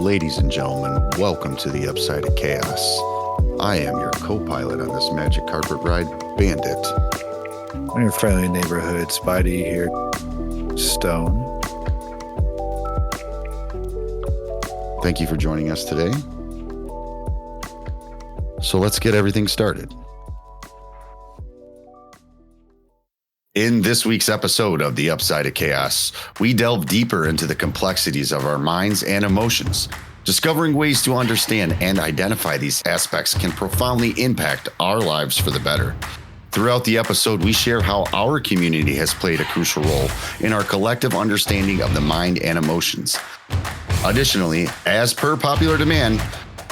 Ladies and gentlemen, welcome to the Upside of Chaos. I am your co-pilot on this magic carpet ride, Bandit. I'm your friendly neighborhood Spidey here, Stone. Thank you for joining us today. So let's get everything started. In this week's episode of The Upside of Chaos, we delve deeper into the complexities of our minds and emotions. Discovering ways to understand and identify these aspects can profoundly impact our lives for the better. Throughout the episode, we share how our community has played a crucial role in our collective understanding of the mind and emotions. Additionally, as per popular demand,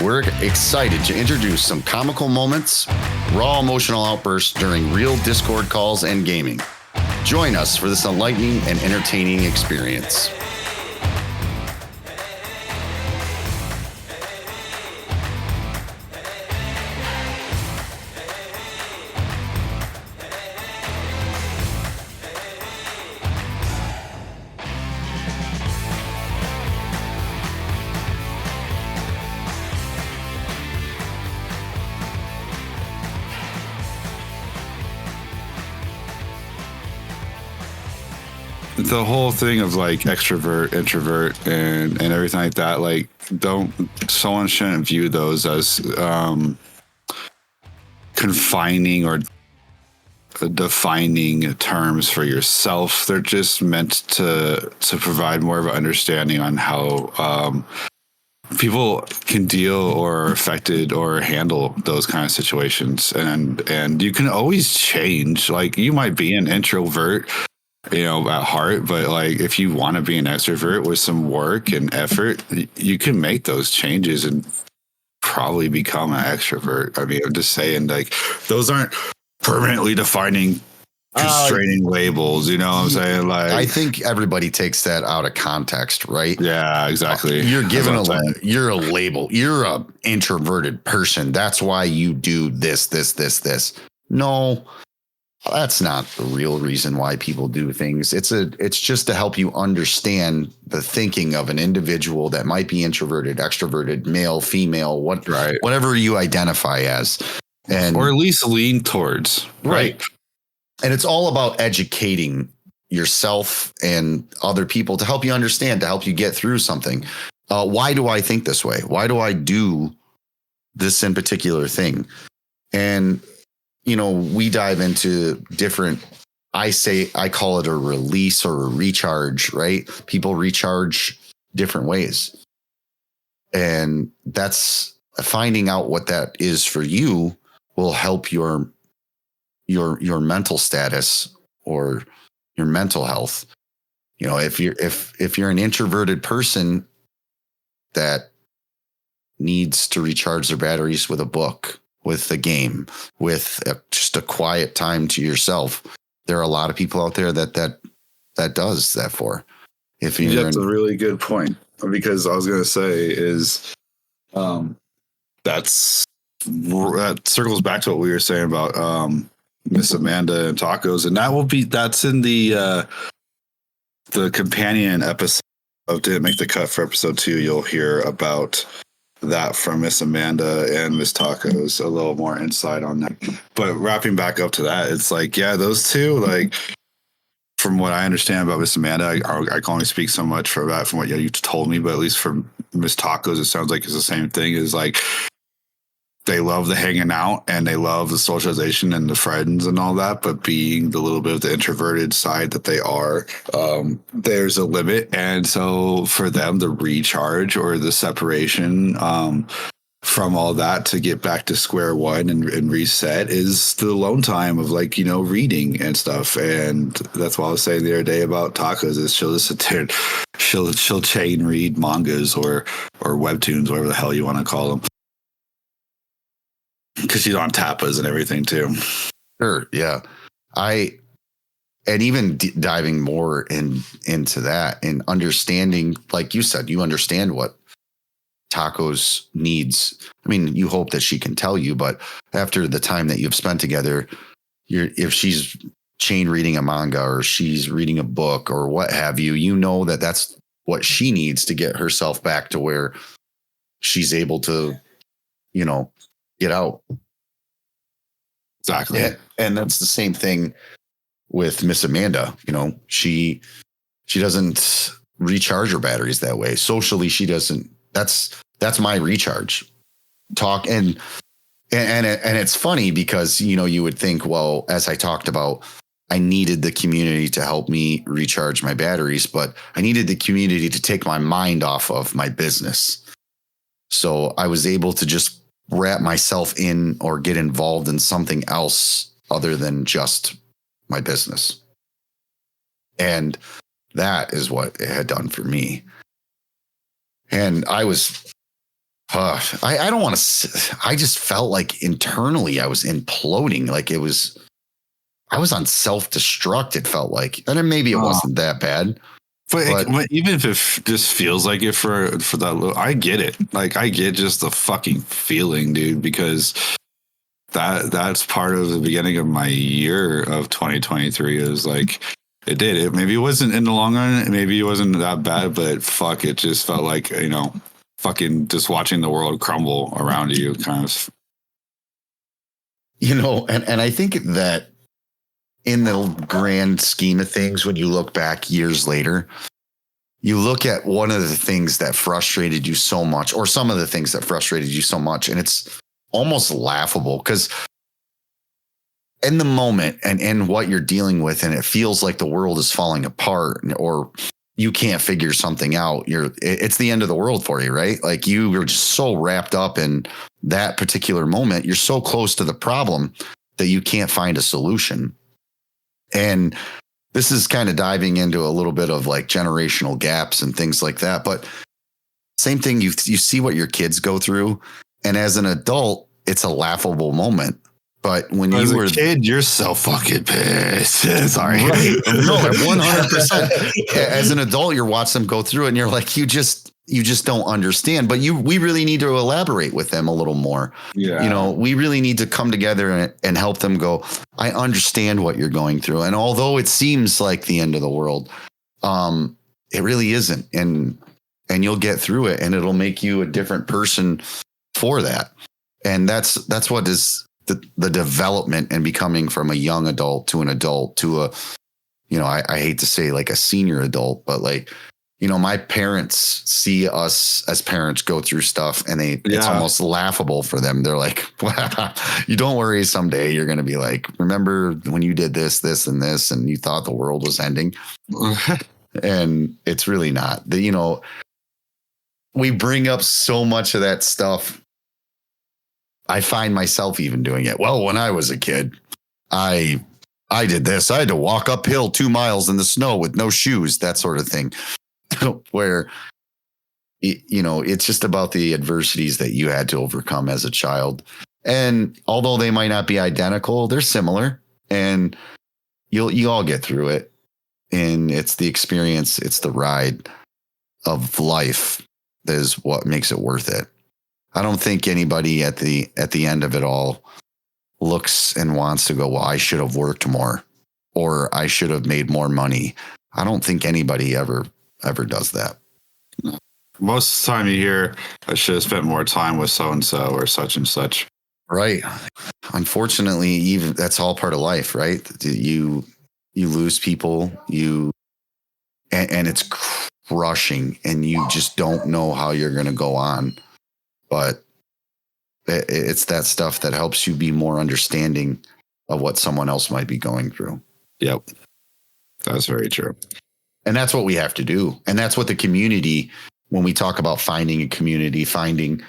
we're excited to introduce some comical moments, raw emotional outbursts during real Discord calls and gaming. Join us for this enlightening and entertaining experience. The whole thing of like extrovert, introvert, and everything like that, like someone shouldn't view those as confining or defining terms for yourself. They're just meant to provide more of an understanding on how people can deal or are affected or handle those kind of situations. And you can always change. Like, you might be an introvert, at heart, but like, if you want to be an extrovert with some work and effort, you can make those changes and probably become an extrovert. I mean, I'm just saying, like, those aren't permanently defining, constraining labels. You know what I'm saying? Like, I think everybody takes that out of context, right? Yeah, exactly. You're given you're a label. You're a introverted person. That's why you do this. No. That's not the real reason why people do things. It's just to help you understand the thinking of an individual that might be introverted, extroverted, male, female, whatever you identify as, or at least lean towards. Right. And it's all about educating yourself and other people to help you understand, to help you get through something. Why do I think this way? Why do I do this in particular thing? And we dive into different, I call it a release or a recharge, right? People recharge different ways. And that's finding out what that is for you will help your mental status or your mental health. If you're an introverted person that needs to recharge their batteries with a book, with the game, with just a quiet time to yourself, there are a lot of people out there that does that for. That's a really good point, because I was going to say is that circles back to what we were saying about Miss Amanda and tacos, and that's in the companion episode of Didn't Make the Cut for episode 2. You'll hear about that from Miss Amanda and Miss Tacos, a little more insight on that. But wrapping back up to that, it's like, yeah, those two, like, from what I understand about Miss Amanda, I can only speak so much for that from what you told me, but at least from Miss Tacos, it sounds like it's the same thing. Is like, they love the hanging out and they love the socialization and the friends and all that, but being the little bit of the introverted side that they are, there's a limit. And so for them, the recharge or the separation from all that to get back to square one and reset is the alone time of, like, reading and stuff. And that's what I was saying the other day about tacos, is she'll just sit there and she'll chain read mangas or webtoons, whatever the hell you want to call them. Because she's on tapas and everything too. Sure, yeah. And even diving more into that and understanding, like you said, you understand what Tacos needs. I mean, you hope that she can tell you, but after the time that you've spent together, if she's chain reading a manga or she's reading a book or what have you, that's what she needs to get herself back to where she's able to, get out. Exactly. And that's the same thing with Miss Amanda. She doesn't recharge her batteries that way. Socially, she doesn't. That's my recharge. Talk and it's funny because you would think, well, as I talked about, I needed the community to help me recharge my batteries, but I needed the community to take my mind off of my business. So I was able to just wrap myself in or get involved in something else other than just my business. And that is what it had done for me. And I was, I don't want to, I just felt like internally I was imploding. Like I was on self-destruct, it felt like. And then maybe it wasn't that bad. But even if it just feels like it for that little, I get it. Like I get just the fucking feeling, dude, because that's part of the beginning of my year of 2023 is like it did. It maybe it wasn't in the long run, maybe it wasn't that bad, but fuck, it just felt like, fucking just watching the world crumble around you kind of. And I think that in the grand scheme of things, when you look back years later, you look at one of the things that frustrated you so much, or some of the things that frustrated you so much, and it's almost laughable because in the moment and what you're dealing with, and it feels like the world is falling apart or you can't figure something out. It's the end of the world for you, right? Like you were just so wrapped up in that particular moment. You're so close to the problem that you can't find a solution. And this is kind of diving into a little bit of like generational gaps and things like that. But same thing, you see what your kids go through. And as an adult, it's a laughable moment. But when you were a kid, you're so fucking pissed. Sorry. Right. No, 100%. As an adult, you're watching them go through it and you're like, you just don't understand. But we really need to elaborate with them a little more. Yeah. We really need to come together and help them go, I understand what you're going through. And although it seems like the end of the world, it really isn't. And you'll get through it and it'll make you a different person for that. And that's what is the development and becoming from a young adult to an adult to a, I hate to say like a senior adult, but like, my parents see us as parents go through stuff and it's almost laughable for them. They're like, you don't worry. Someday you're going to be like, remember when you did this, this, and this, and you thought the world was ending. And it's really not. We bring up so much of that stuff. I find myself even doing it. Well, when I was a kid, I did this. I had to walk uphill 2 miles in the snow with no shoes, that sort of thing. Where, it's just about the adversities that you had to overcome as a child. And although they might not be identical, they're similar and you all get through it. And it's the experience, it's the ride of life that is what makes it worth it. I don't think anybody at the end of it all looks and wants to go, well, I should have worked more or I should have made more money. I don't think anybody ever does that. Most of the time you hear, I should have spent more time with so-and-so or such and such. Right. Unfortunately, even that's all part of life, right? You lose people, and it's crushing and you just don't know how you're going to go on. But it's that stuff that helps you be more understanding of what someone else might be going through. Yep. That's very true. And that's what we have to do. And that's what the community, when we talk about finding a community, finding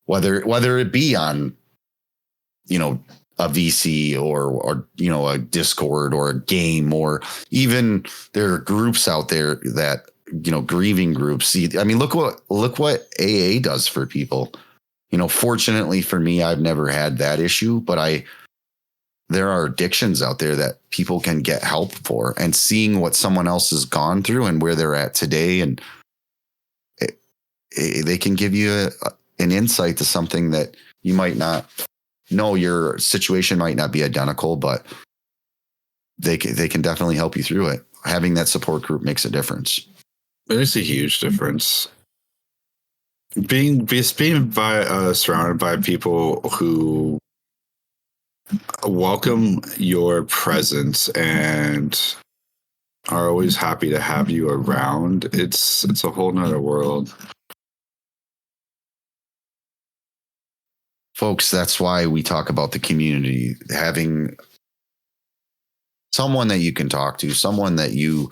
whether it be on, a VC or a Discord or a game, or even there are groups out there that, grieving groups. I mean, look what AA does for people. Fortunately for me, I've never had that issue, but there are addictions out there that people can get help for, and seeing what someone else has gone through and where they're at today. And they can give you an insight to something that you might not know. Your situation might not be identical, but they can definitely help you through it. Having that support group makes a difference. It makes a huge difference. being surrounded by people who welcome your presence and are always happy to have you around. It's a whole nother world. Folks, that's why we talk about the community, having someone that you can talk to, someone that you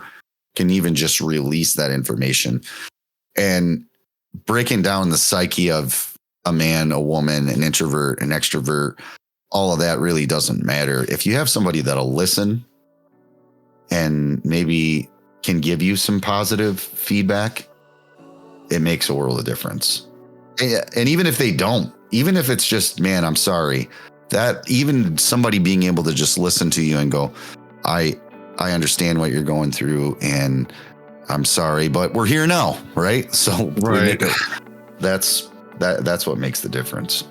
can even just release that information, and breaking down the psyche of a man, a woman, an introvert, an extrovert. All of that really doesn't matter. If you have somebody that'll listen and maybe can give you some positive feedback, it makes a world of difference. And even if they don't, even if it's just, man, I'm sorry, that even somebody being able to just listen to you and go, I understand what you're going through and I'm sorry, but we're here now, right? So Right. that's what makes the difference.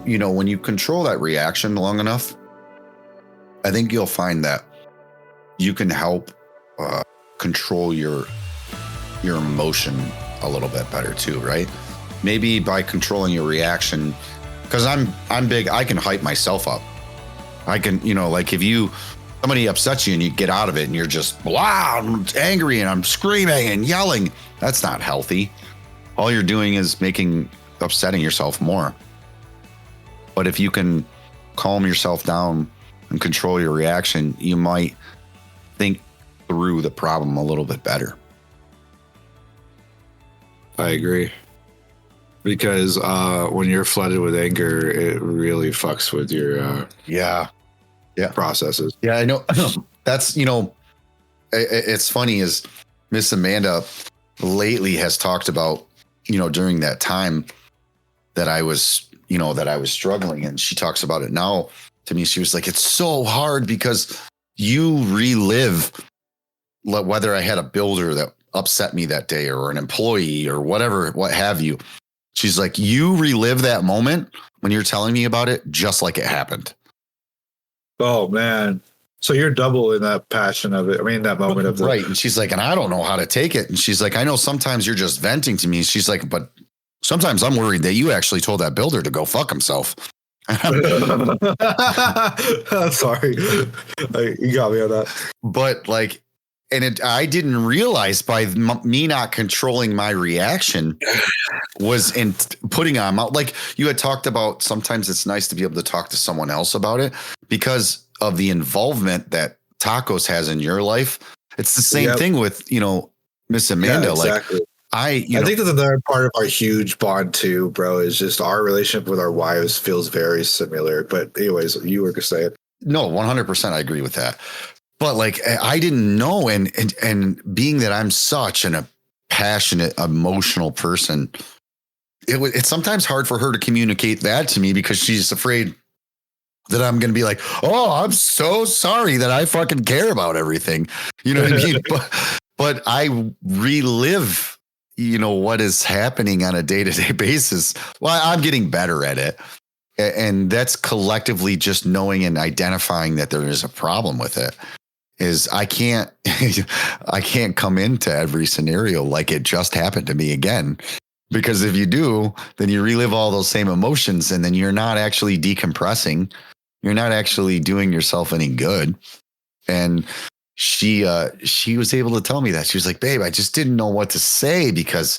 You know, when you control that reaction long enough, I think you'll find that you can help control your emotion a little bit better too, right? Maybe by controlling your reaction, because I'm big, I can hype myself up. I can, you know, like if somebody upsets you and you get out of it and you're just, wow, I'm angry and I'm screaming and yelling, that's not healthy. All you're doing is upsetting yourself more. But if you can calm yourself down and control your reaction, you might think through the problem a little bit better. I agree. Because when you're flooded with anger, it really fucks with your Yeah. processes. Yeah, I know. That's, you know, it's funny is Miss Amanda lately has talked about, you know, during that time that I was struggling, and she talks about it now to me. She was like, it's so hard because you relive whether I had a builder that upset me that day or an employee or whatever, what have you. She's like, you relive that moment when you're telling me about it just like it happened. Oh man. So you're double in that passion of it. I mean, that moment of right. And she's like, and I don't know how to take it. And she's like, I know sometimes you're just venting to me. She's like, but sometimes I'm worried that you actually told that builder to go fuck himself. I'm sorry. You got me on that. But like, and I didn't realize by me not controlling my reaction was in putting on out. Like you had talked about, sometimes it's nice to be able to talk to someone else about it because of the involvement that Tacos has in your life. It's the same thing with, you know, Miss Amanda. Yeah, exactly. Like I think that's another part of our huge bond too, bro, is just our relationship with our wives feels very similar. But anyways, you were going to say it. No, 100%. I agree with that. But like, I didn't know. And being that I'm such a passionate, emotional person, it's sometimes hard for her to communicate that to me because she's afraid that I'm going to be like, oh, I'm so sorry that I fucking care about everything. You know what I mean? But I relive, you know, what is happening on a day-to-day basis. Well, I'm getting better at it. And that's collectively just knowing and identifying that there is a problem with it. Is I can't come into every scenario like it just happened to me again. Because if you do, then you relive all those same emotions and then you're not actually decompressing. You're not actually doing yourself any good. And she was able to tell me that. She was like, babe, I just didn't know what to say because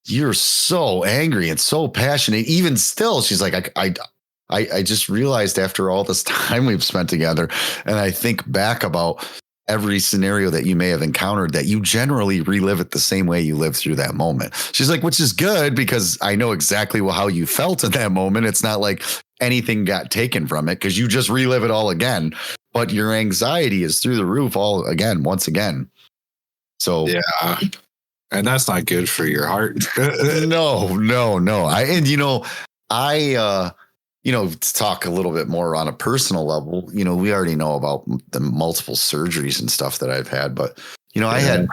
you're so angry and so passionate. Even still, she's like, I just realized after all this time we've spent together, and I think back about every scenario that you may have encountered, that you generally relive it the same way you lived through that moment. She's like, which is good because I know exactly how you felt in that moment. It's not like anything got taken from it because you just relive it all again, but your anxiety is through the roof once again. So yeah. And that's not good for your heart. No. To talk a little bit more on a personal level, we already know about the multiple surgeries and stuff that I've had, but I had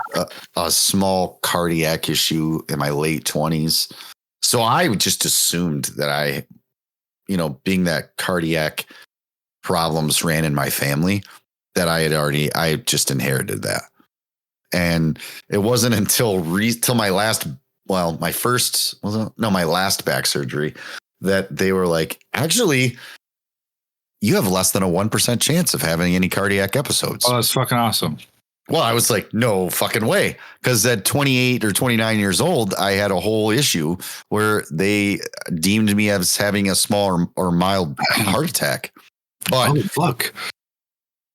a small cardiac issue in my late 20s. So I just assumed that I, being that cardiac problems ran in my family, that I just inherited that. And it wasn't until my last back surgery that they were like, actually, you have less than a 1% chance of having any cardiac episodes. Oh, that's fucking awesome. Well, I was like, no fucking way. Because at 28 or 29 years old, I had a whole issue where they deemed me as having a small or mild heart attack. But holy fuck.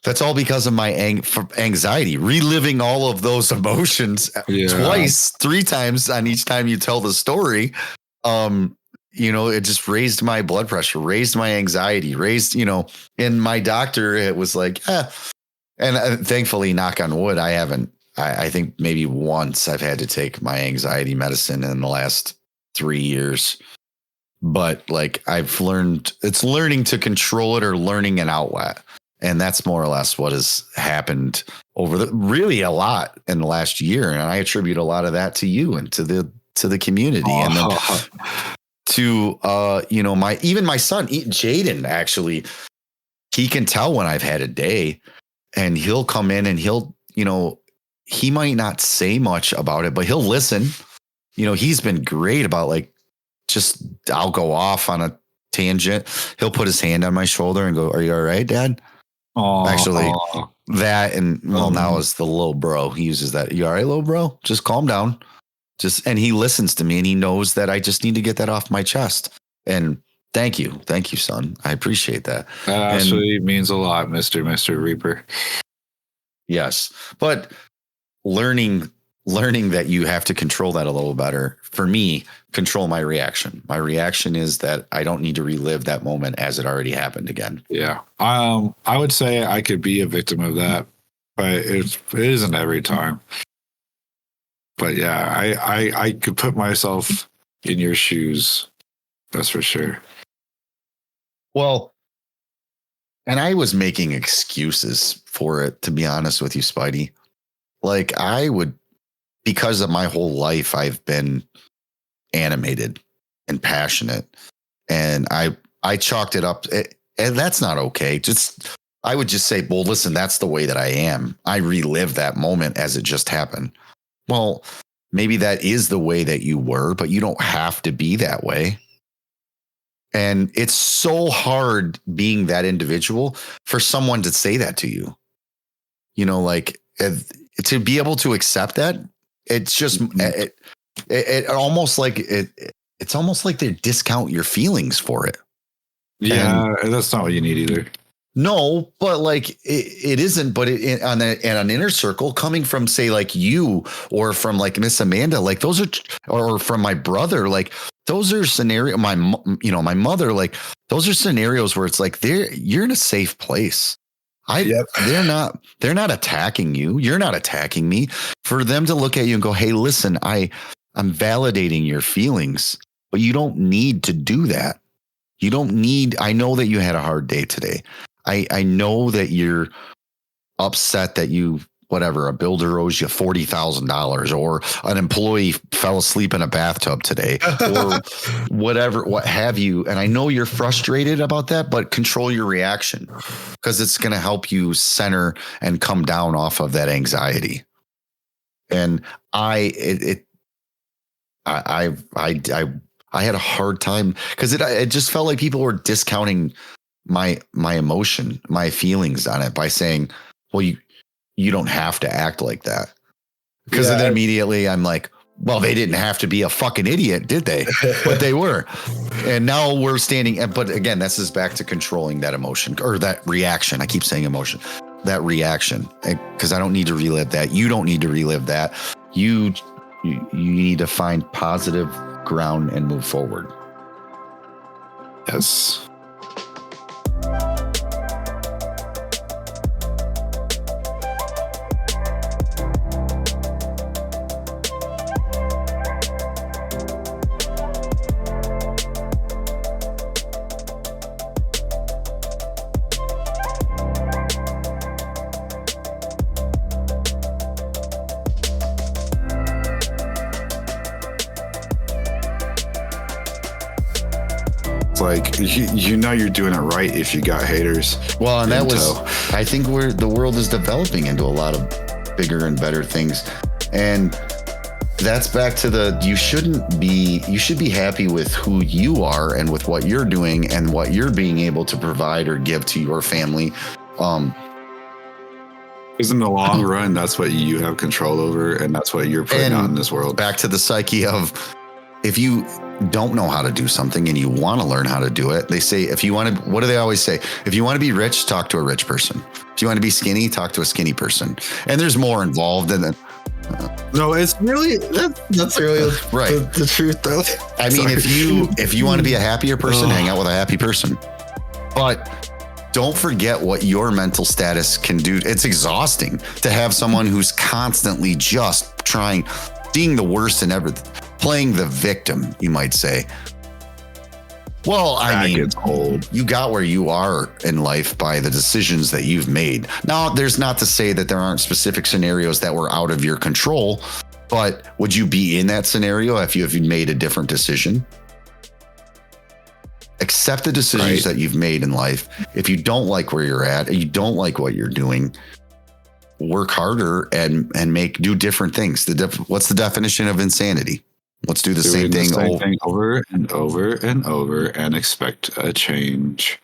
That's all because of my anxiety, reliving all of those emotions twice, 3 times on each time you tell the story. It just raised my blood pressure, raised my anxiety, and my doctor, it was like, and thankfully, knock on wood, I think maybe once I've had to take my anxiety medicine in the last 3 years. But like it's learning to control it or learning an outlet. And that's more or less what has happened really a lot in the last year. And I attribute a lot of that to you and to the community. And then to, my son, Jaden, actually, he can tell when I've had a day, and he'll come in and he might not say much about it, but he'll listen. He's been great about I'll go off on a tangent. He'll put his hand on my shoulder and go, "Are you all right, Dad?" Actually, that now is the little bro. He uses that. "You all right, little bro? Just calm down." And he listens to me, and he knows that I just need to get that off my chest. And thank you, son. I appreciate that. That actually means a lot, Mr. Reaper. Yes, but learning that you have to control that a little better. For me, control my reaction. My reaction is that I don't need to relive that moment as it already happened again. Yeah. I would say I could be a victim of that, but it isn't every time. But yeah, I could put myself in your shoes. That's for sure. Well, and I was making excuses for it, to be honest with you, Spidey. Like because of my whole life, I've been animated and passionate, and I chalked it up, and that's not okay. I would just say, well, listen, that's the way that I am. I relive that moment as it just happened. Well, maybe that is the way that you were, but you don't have to be that way. And it's so hard being that individual for someone to say that to you, to be able to accept that. It's just, it almost like it's almost like they discount your feelings for it. Yeah. And that's not what you need either. No, but it isn't. But on an inner circle, coming from, say, like you, or from like Miss Amanda, like those are, or from my brother, like those are scenario. My mother, like those are scenarios where it's like you're in a safe place. They're not attacking you. You're not attacking me. For them to look at you and go, "Hey, listen, I'm validating your feelings, but you don't need to do that. You don't need. I know that you had a hard day today. I know that you're upset that a builder owes you $40,000, or an employee fell asleep in a bathtub today, or whatever, what have you. And I know you're frustrated about that, but control your reaction, because it's going to help you center and come down off of that anxiety." And I had a hard time because it just felt like people were discounting my emotion, my feelings on it by saying, "Well, you don't have to act like that." Because then immediately I'm like, well, they didn't have to be a fucking idiot, did they? But they were. And now we're standing. But again, this is back to controlling that emotion, or that reaction. I keep saying emotion, that reaction, because I don't need to relive that. You don't need to relive that. You need to find positive ground and move forward. Yes. It's like you know you're doing it right if you got haters. Well, and that was, tow. I think the world is developing into a lot of bigger and better things. And that's back to you should be happy with who you are and with what you're doing and what you're being able to provide or give to your family. Because in the long run, that's what you have control over, and that's what you're putting out in this world. Back to the psyche of, if you don't know how to do something and you want to learn how to do it, they say, if you want to, what do they always say? If you want to be rich, talk to a rich person. If you want to be skinny, talk to a skinny person. And there's more involved in it. No, it's really that's really Right. the truth, though. I mean, if you want to be a happier person, hang out with a happy person. But don't forget what your mental status can do. It's exhausting to have someone who's constantly just trying, seeing the worst in everything, playing the victim, you might say. Well, I mean, gets old. You got where you are in life by the decisions that you've made. Now, there's not to say that there aren't specific scenarios that were out of your control, but would you be in that scenario if you made a different decision? Accept the decisions that you've made in life. If you don't like where you're at, and you don't like what you're doing, work harder and do different things. What's the definition of insanity? Let's do the same thing over and over and over and expect a change.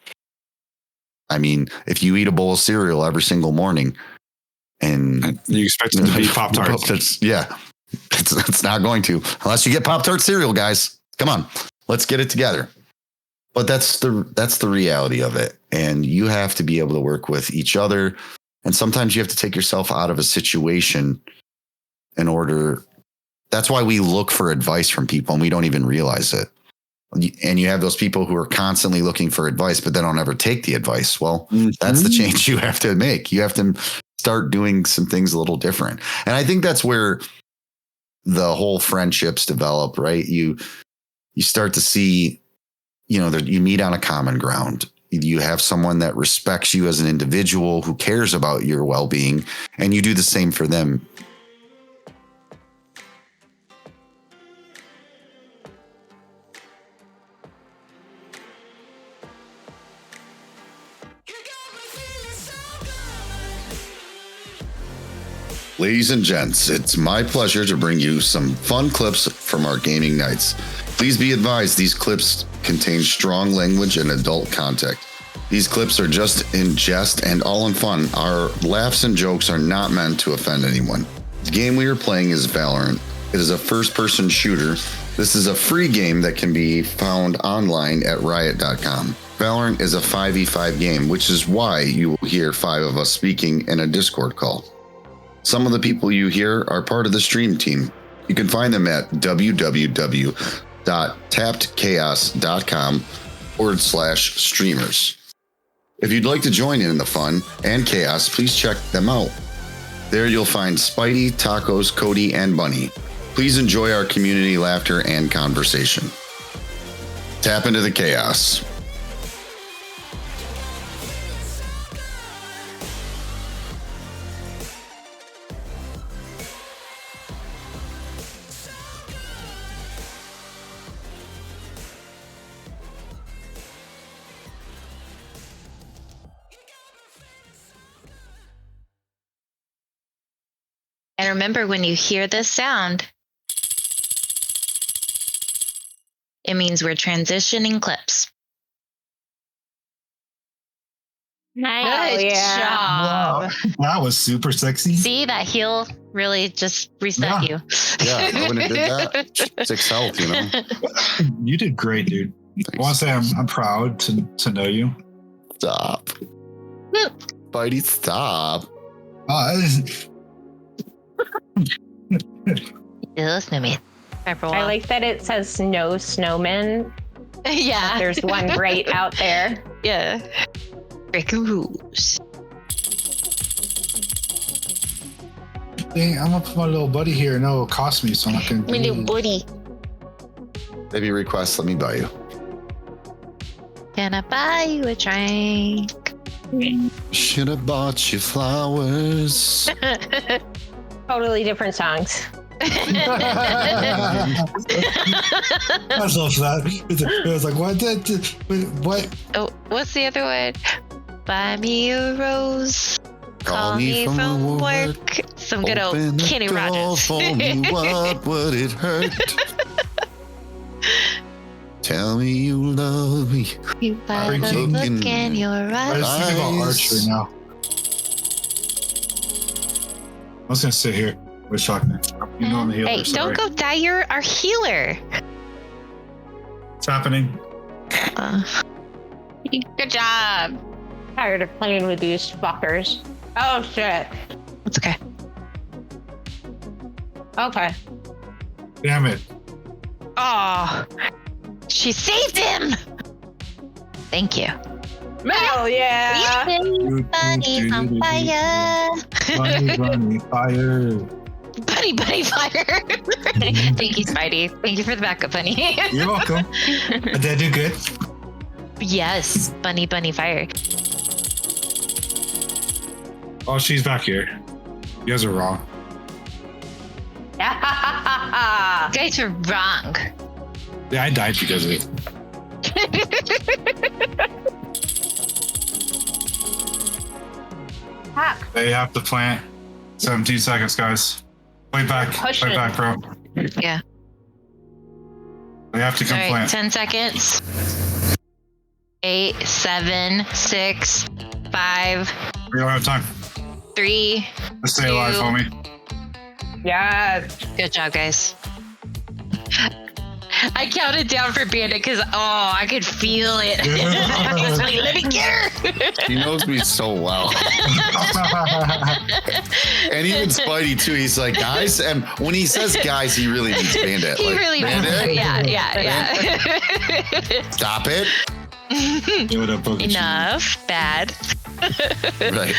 I mean, if you eat a bowl of cereal every single morning and you expect it to be Pop-Tarts. Yeah, it's not going to, unless you get Pop-Tart cereal, guys. Come on, let's get it together. But that's the reality of it. And you have to be able to work with each other. And sometimes you have to take yourself out of a situation in order. That's why we look for advice from people and we don't even realize it. And you have those people who are constantly looking for advice, but they don't ever take the advice. Well, that's the change you have to make. You have to start doing some things a little different. And I think that's where the whole friendships develop, right? You start to see, that you meet on a common ground. You have someone that respects you as an individual, who cares about your well-being, and you do the same for them. Ladies and gents, it's my pleasure to bring you some fun clips from our gaming nights. Please be advised, these clips contain strong language and adult content. These clips are just in jest and all in fun. Our laughs and jokes are not meant to offend anyone. The game we are playing is Valorant. It is a first-person shooter. This is a free game that can be found online at riot.com. Valorant is a 5v5 game, which is why you will hear 5 of us speaking in a Discord call. Some of the people you hear are part of the stream team. You can find them at www.tappedchaos.com/streamers. If you'd like to join in the fun and chaos, please check them out. There you'll find Spidey, Tacos, Cody, and Bunny. Please enjoy our community laughter and conversation. Tap into the chaos. And remember, when you hear this sound, it means we're transitioning clips. Nice Good job. Wow, that was super sexy. See, that heel really just reset you. Yeah, I wouldn't have did that. 6 health, You did great, dude. Thanks. I want to say I'm proud to know you. Stop. Spidey, stop. Listen to me. I like that it says no snowmen. Yeah. There's one right out there. Yeah. Breaking rules. Dang, I'm gonna put my little buddy here. No, it'll cost me, so I'm not gonna. My little buddy. Maybe request, let me buy you. Can I buy you a drink? Should have bought you flowers. Totally different songs. I love that. It was like, what? Oh, what's the other one? Buy me a rose. Call me from work. Some good old Open the Kenny door Rogers. for me, what would it hurt? Tell me you love me. You by the Freaking- look in your I eyes. was thinking about archery now. I was gonna sit here with Shockner. You know I'm the healer. Hey, sorry. don't go die. You're our healer. What's happening? Good job. Tired of playing with these fuckers. Oh shit. It's okay. Okay. Damn it. Oh, she saved him. Thank you. Hell yeah. Bunny on fire. Bunny, fire. Bunny fire. Thank you, Spidey. Thank you for the backup, Bunny. You're welcome. Did I do good? Yes, Bunny fire. Oh, she's back here. You guys are wrong. You guys are wrong. Yeah, I died because of it. Fuck. They have to plant. 17 seconds, guys. Wait back. Pushing. Wait back, bro. Yeah. They have to All come right, plant. 10 seconds. 8, 7, 6, 5, We don't have time. 3. Let's stay alive, 2. homie. Yes. Good job, guys. I counted down for Bandit because, I could feel it. He's like, let me get her. He knows me so well. And even Spidey too. He's like, guys, and when he says guys, he really means Bandit. He Like, really wants Bandit, it. Yeah. stop it. Give it up, Pokemon. Enough. Bad. Right.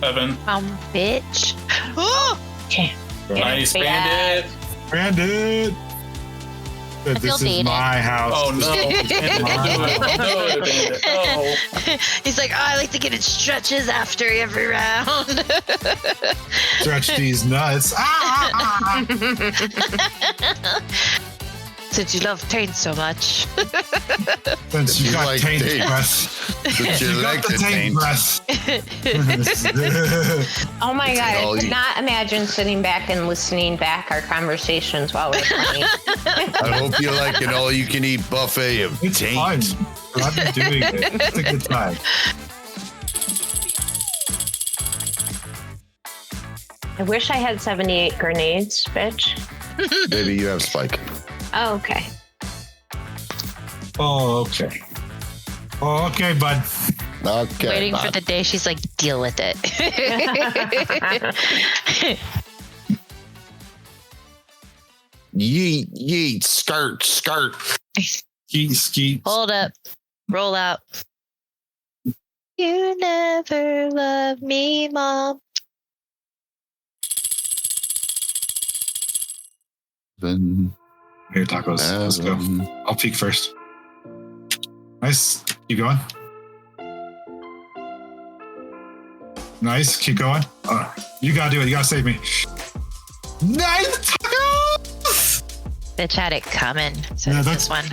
7. Bitch. Oh, Nice, Yeah. Bandit. Brandon! feel This is dated. my house. Oh no. No, Bandit. Oh. he's like, I like to get in stretches after every round. Stretch these nuts. Ah! Since you love pain so much. Since you You got like taint taint. breath. But you You like got the to taint taint. breath. Oh my god, all I could you- not imagine sitting back and listening back our conversations while we're playing. I hope you like an all-you-can-eat buffet of It's taint. fun. I've been doing it. It's a good time. I wish I had 78 grenades, bitch. Maybe you have Spike. Oh, okay. Oh, okay. Oh, okay, bud. Okay. Waiting for bud. the day she's like, deal with it. Yeet, yeet, skirt. Skeet, skeet. Hold up. Roll out. You never loved me, Mom. Then, Here, tacos. Let's go. I'll peek first. Nice. Keep going. Nice. Keep going. You gotta do it. You gotta save me. Nice tacos! Bitch had it coming. So Yeah, this one.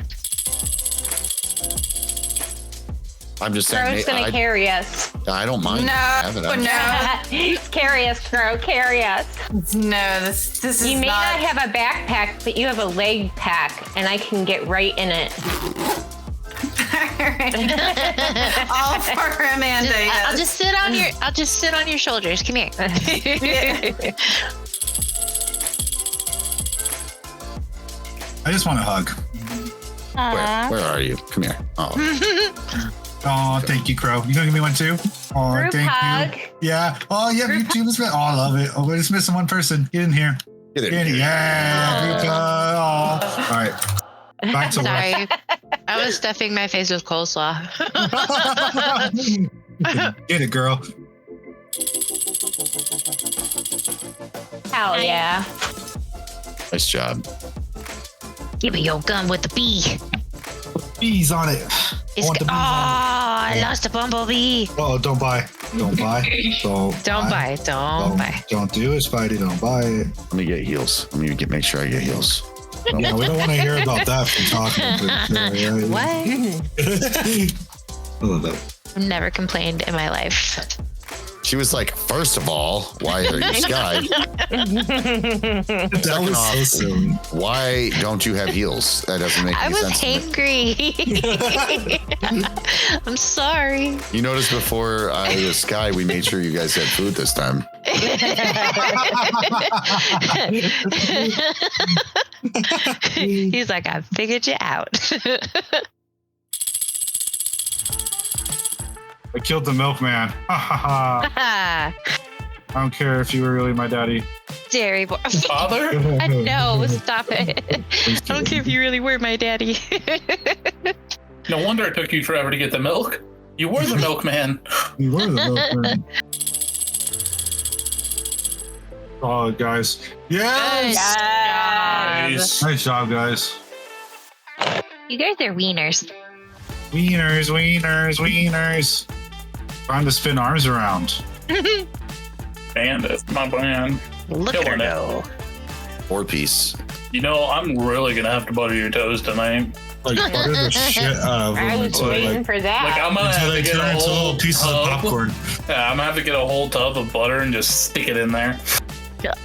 I'm just Crow's saying, gonna carry us. I don't mind. No, having it. no, Carry us, Crow, carry us. no. This is You may not. not have a backpack, but you have a leg pack, and I can get right in it. All for Amanda. Yes. I'll just sit on your. I'll just sit on your shoulders. Come here. I just want a hug. Where are you? Come here. Oh, Oh, thank you, Crow. You gonna give me one too? Oh, Group thank hug. you. Yeah. Oh, yeah. You too. Oh, I love it. Oh, we're just missing one person. Get in here. get it. Get in. Yeah. Group hug. Oh. All right. Back to work. Sorry, I was stuffing my face with coleslaw. Get it, girl. Hell yeah. Nice job. Give me your gun with the bee. Bees on it. It's want the I lost a bumblebee. Oh, don't buy. Don't buy. Don't Don't buy. Don't do it, Spidey. Don't buy it. Let me get heals. Let me make sure I get heals. Yeah, we don't want to hear about that from talking. What? I love that. I've never complained in my life. She was like, first of all, why are you Sky? That Second was off, so silly. why don't you have heels? That doesn't make I any was sense. to me. hangry. I'm sorry. You noticed before I was Sky, we made sure you guys had food this time. He's like, I figured you out. I killed the milkman. Ha ha ha. I don't care if you were really my daddy. Dairy boy. Father? I know, stop it. I don't care if you really were my daddy. No wonder it took you forever to get the milk. You were the milkman. You were the milkman. Oh, guys. Yes! Nice. Nice job, guys. You guys are wieners. Wieners, wieners, wieners. Trying to spin arms around. Bandit, my man. Look Killing at her it. go. 4-piece. You know, I'm really gonna have to butter your toes tonight. Like, butter the shit out of them I was until, waiting like, for that. Like I'm gonna until have they to get turn a into whole little pieces of tub. popcorn. Yeah, I'm gonna have to get a whole tub of butter and just stick it in there.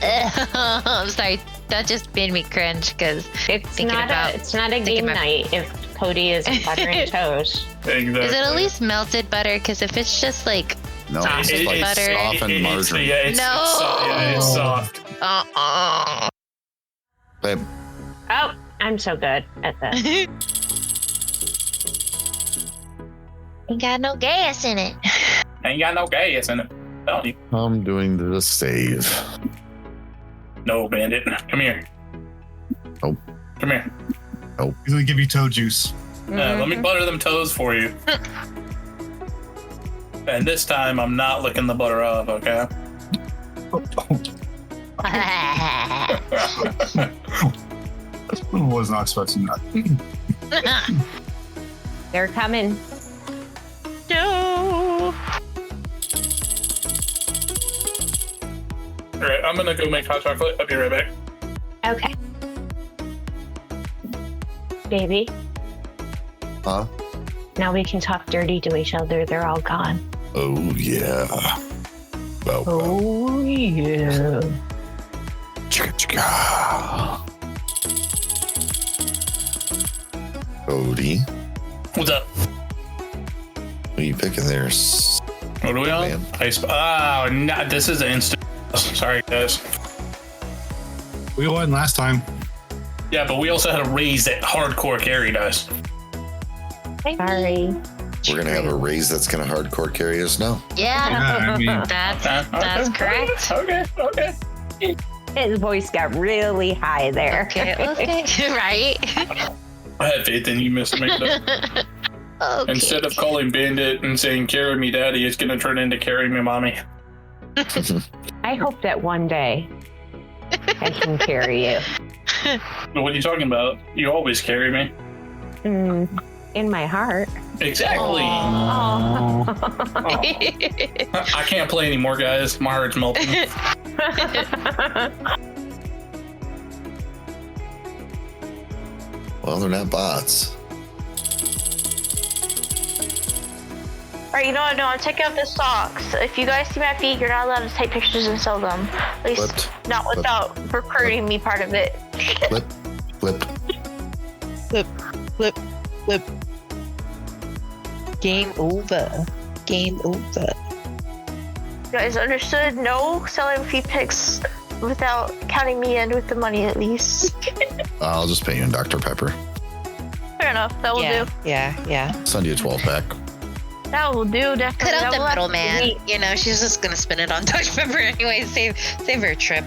I'm sorry. That just made me cringe because it's not a game about- night if Cody is buttering toast. Exactly. is it at least melted butter? Because if it's just like No, Soft it's like butter. softened margarine. Yeah, it's, No. it's soft. Babe, Oh, I'm so good at this. ain't got no gas in it. Ain't got no gas in it. Tell you. I'm doing the save. No, Bandit. Come here. Nope. Come here. He's gonna give you toe juice. Let me butter them toes for you. And this time, I'm not licking the butter off, okay? I was not expecting that. They're coming. No. All right, I'm gonna go make hot chocolate. I'll be right back. Okay. Baby, Huh? now we can talk dirty to each other. They're all gone. Oh, yeah. Well, Oh, yeah. chicka chicka. Cody, What's up? what are you picking there? What are we on? Man. No, this is an instant. Sorry, guys. We won last time. Yeah, but we also had a raise that hardcore carried us. Sorry. We're going to have a raise that's going to hardcore carry us now. Yeah, Yeah, I mean, that's correct. Okay. His voice got really high there. Okay, right? I had faith in you, Mr. McDuck. Okay. Instead of calling Bandit and saying, carry me daddy, it's going to turn into carry me mommy. I hope that one day I can carry you. What are you talking about? You always carry me. In my heart. Exactly. Oh. I can't play anymore, guys. My heart's melting. Well, they're not bots. Alright, you know what? No, I'm taking out the socks. If you guys see my feet, you're not allowed to take pictures and sell them. At least Flipped. not without recruiting me part of it. Flip, flip. Flip. Game over. Game over. You guys understood? No selling feet pics without counting me in with the money at least. I'll just pay you in Dr. Pepper. Fair enough. That will do. Yeah. Send you a 12-pack. That will do, definitely. Cut out That the will have to middleman. wait. You know, she's just gonna spin it on Dr. Pepper anyway. Save her trip.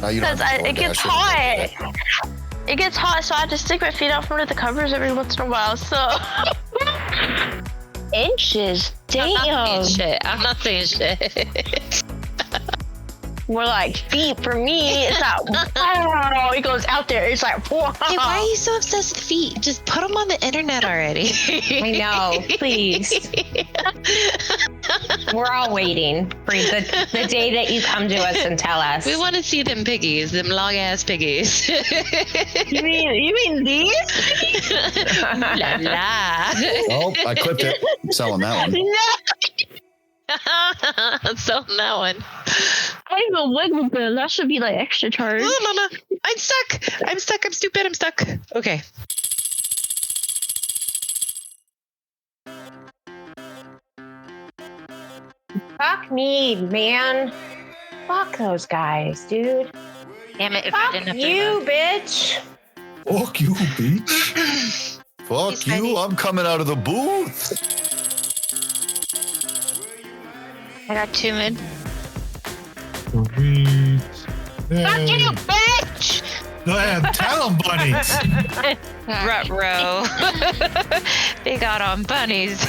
Now you don't Because have to it gets hot. It gets hot, so I have to stick my feet out from under the covers every once in a while. So inches, I'm not damn. saying shit. more like feet for me. It's like, wow. It goes out there. It's like, wow. Hey, why are you so obsessed with feet? Just put them on the internet already. I know, please. We're all waiting for the day that you come to us and tell us. We want to see them piggies, them long ass piggies. You mean these? La la. Oh, I clipped it. I'm selling that one. I'm selling that one. I have a wiggle bill. That should be like extra charge. No. I'm stuck. I'm stupid. I'm stuck. Okay. Fuck me, man. Fuck those guys, dude. Damn it. If Fuck I didn't have you, bitch. Fuck you, bitch. Fuck He's you. ready. I'm coming out of the booth. I got 2 mid. Fuck Fuck you, bitch! Tell them, bunnies. Ruh-roh. They got on bunnies.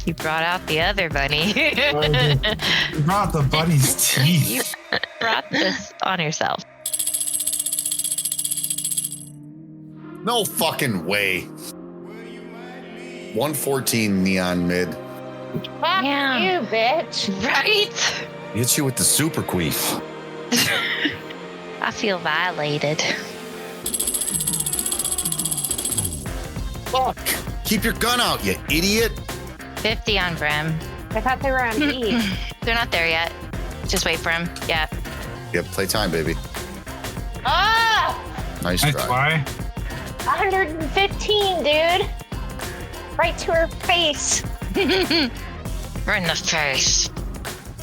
You brought out the other bunny. You brought the bunny's teeth. You brought this on yourself. No fucking way. 114 neon mid. Fuck Yeah. you, bitch. Right? Hits you with the super queef. I feel violated. Fuck. Keep your gun out, you idiot. 50 on Brim. I thought they were on B. They're not there yet. Just wait for him. Yeah. Yep, play time, baby. Ah! Nice That's try. why. 115, dude. Right to her face. Right in the face.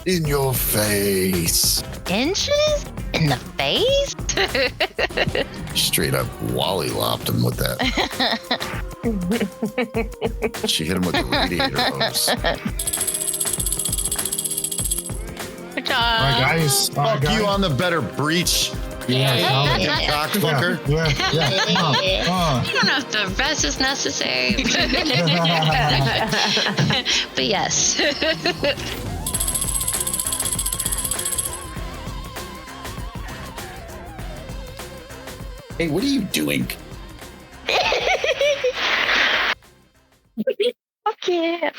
In your face. Inches? In the face? Straight up Wally lopped him with that. She hit him with the radiator hose. Good job. All right, guys. All right, Fuck you guys. on the better breach. Yeah, You cockfucker. yeah. I don't know if the rest is necessary. But yes. Hey, what are you doing? Okay.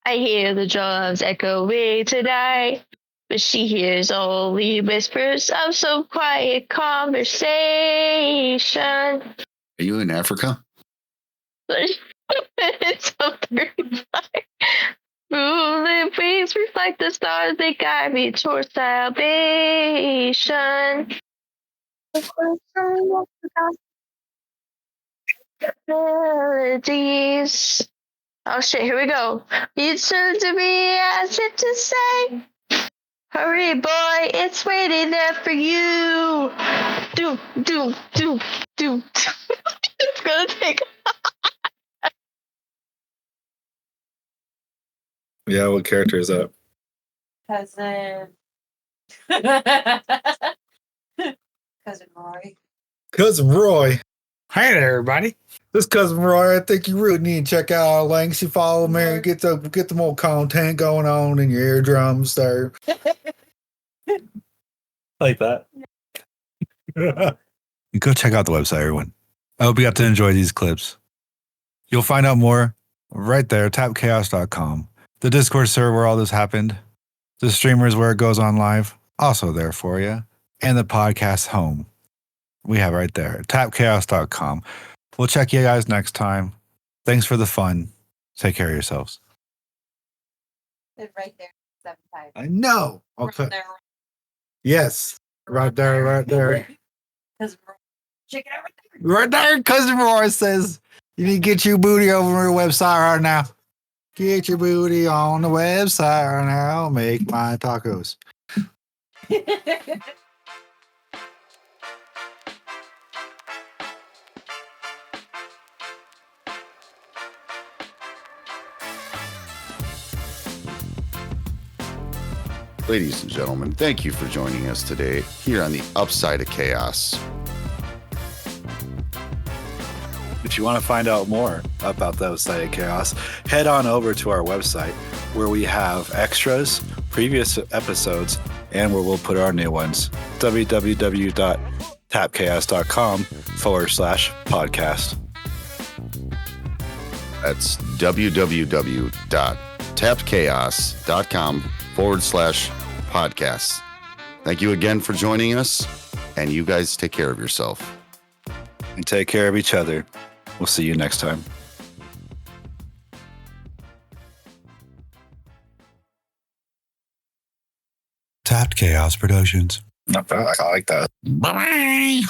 I hear the drums echoing tonight, but she hears only whispers of some quiet conversation. Are you in Africa? It's so 35. Moving wings reflect the stars, they guide me towards salvation. Melodies. Oh shit, here we go. You turn to me as if to say, hurry boy, it's waiting there for you. Do. It's gonna take. Yeah, what character is that? Cousin. Cousin Roy. Cousin Roy. Hi there, everybody. This Cousin Roy, I think you really need to check out our links. You follow me and get the more content going on in your eardrums there. Like that. Go check out the website, everyone. I hope you got to enjoy these clips. You'll find out more right there, tapchaos.com. The Discord server where all this happened. The streamers where it goes on live, also there for you. And the podcast home. We have right there, tapchaos.com. We'll check you guys next time. Thanks for the fun. Take care of yourselves. It's right there. 7 times. I know. Okay. Right there. Yes. Right there. Cousin Roy. Check it out right there. Right there, Cousin Roy says you need to get your booty over your website right now. Get your booty on the website right now. Make my tacos. Ladies and gentlemen, thank you for joining us today here on the Upside of Chaos. Did you want to find out more about the Side of Chaos, head on over to our website where we have extras, previous episodes, and where we'll put our new ones. www.tapchaos.com/podcast. That's www.tappedchaos.com/podcast. Thank you again for joining us, and you guys take care of yourself. And take care of each other. We'll see you next time. Tapped Chaos Productions. Not bad. I like that. Bye.